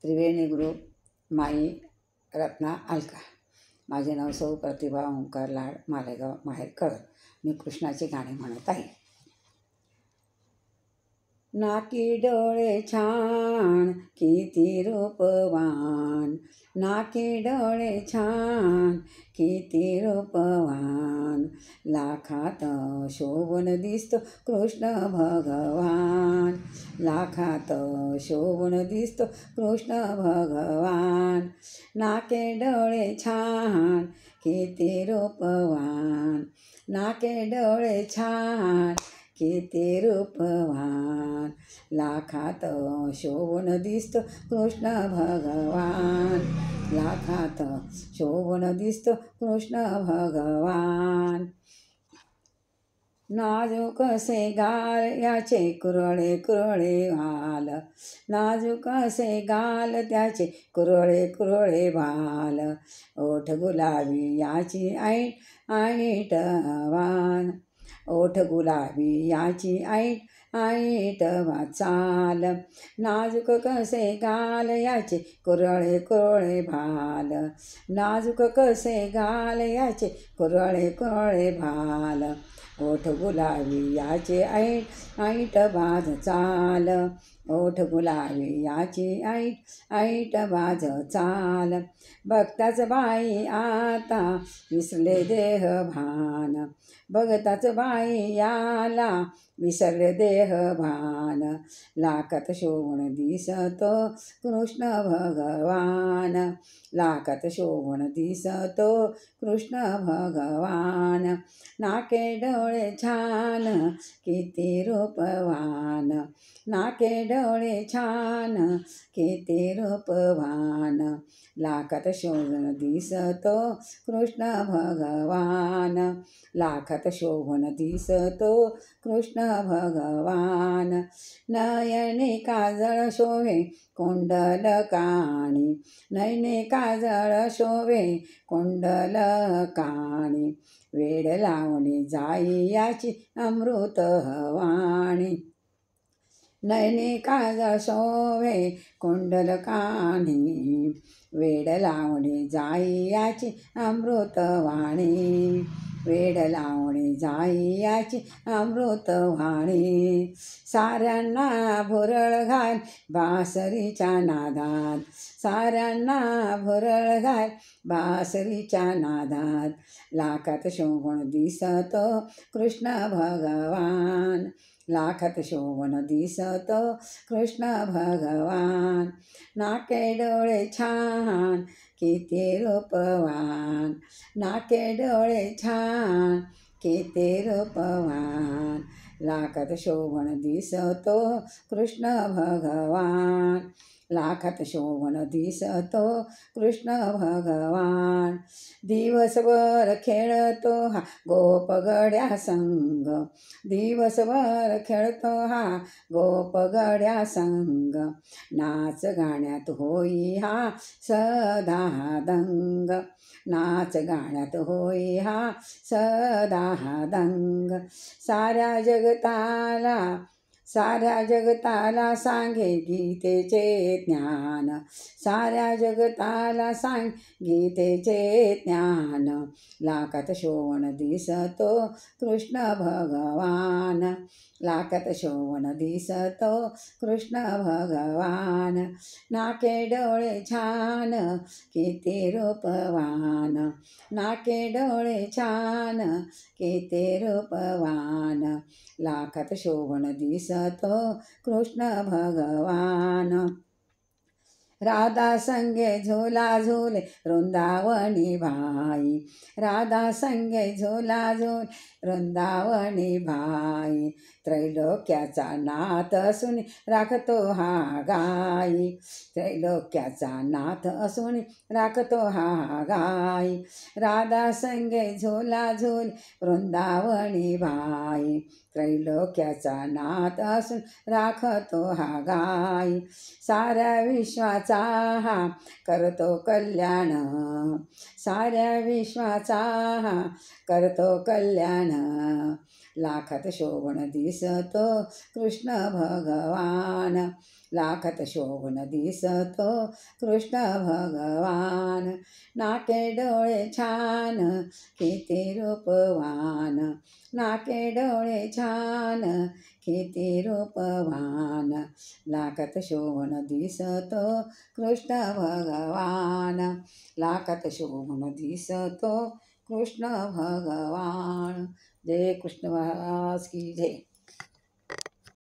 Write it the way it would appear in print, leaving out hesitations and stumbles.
त्रिवेणी group माई रत्ना अलका। माझे नाव सौ प्रतिभा ओंकार लाड मालेगाव माहेर कळत। मी कृष्णाची गाणी म्हणत आहे। नाकी डोळे छान किती रूपवान, नाकी डोळे छान किती रूपवान, लाखात शोभून दिसतो कृष्ण भगवान, लाखात शोभून दिसतो कृष्ण भगवान। नाके डोळे छान किती रूपवान, नाके डोळे छान किती रूपवान, लाखात शोभून दिसतो कृष्ण भगवान, लाखात शोभून दिसतो कृष्ण भगवान। नाजूक असे गाल याचे कुरळे कुरळे भाल, नाजूक असे गाल त्याचे कुरळे कुरळे भाल, ओठ गुलाबी याची ऐट ऐट वान, ओठ गुलाबी याची ऐट ऐट चाल, नाजूक कसे गाल याचे कुरळे कुरळे भाल, नाजूक कसे गाल याचे कुरळे कुरळे भाल, ओठ गुलाबी याचे ऐट ऐट बाज चाल, ओठ गुलाबी याची ऐट ऐट बाज चाल। बघताच बाई आता विसरले देह भान, बघताच बाई याला विसरले देह भान, लाखात शोभून दिसतो कृष्ण भगवान, लाखात शोभून दिसतो कृष्ण भगवान। नाके डोळे छान किती रूपवान, नाके डोळे छान किती रूपवान, लाखात शोभून दिसतो कृष्ण भगवान, लाखात शोभून दिसतो कृष्ण भगवान। नयने काजळ शोभे कुंडल काणी, नयने काजळ शोभे कुंडल काणी, वेड लावणे जाई याची अमृत वाणी, नयने काजळ शोभे कुंडल काणी, वेड लावणे जाई याची अमृत वाणी, वेड लावणे जाई याची अमृत वाणी। साऱ्यांना भुरळ घाल बासरीच्या नादात, साऱ्यांना भुरळ घाल बासरीच्या नादात, लाखात शोभून दिसतो कृष्ण भगवान, लाखात शोभून दिसतो कृष्ण भगवान। नाके डोळे छान किती रूपवान, नाके डोळे छान किती रूपवान, लाखात शोभून दिसतो कृष्ण भगवान, लाखात शोभून दिसतो कृष्ण भगवान। दिवसभर खेळतो हा गोपगड्या संग, दिवसभर खेळतो हा गोपगड्या संग, नाच गाण्यात होई हा सदा दंग, नाच गाण्यात होई हा सदा दंग। साऱ्या जगताला, साऱ्या जगताला सांगे गीतेचे ज्ञान, साऱ्या जगताला सांग गीतेचे ज्ञान, लाखात शोभून दिसतो कृष्ण भगवान, लाखात शोभून दिसतो कृष्ण भगवान। नाके डोळे छान किती रूपवान, नाके डोळे छान किती रूपवान, लाखात शोभून दिसतो कृष्ण भगवान। राधा संगे झोला झोले वृंदावनी भाई, राधा संगे झोला झोले वृंदावनी भाई, त्रैलोक्याचा नाथ असून राखतो हा गाई, त्रैलोक्याचा नाथ असून राखतो हा गाई, राधा संगे झोला झोले वृंदावनी भाई, त्रैलोक्याचा नाथ असून राखतो हा गाई। साऱ्या विश्वाचा हा करतो कल्याण, साऱ्या विश्वाचा हा करतो कल्याण, लाखात शोभून दिसतो कृष्ण भगवान, लाखात शोभून दिसतो कृष्ण भगवान. नाके डोळे छान किती रूपवान, नाके डोळे छान किती रूपवान. लाखात शोभून दिसतो कृष्ण भगवान, लाखात शोभून दिसतो कृष्ण भगवान. जय कृष्ण महाराज की जय.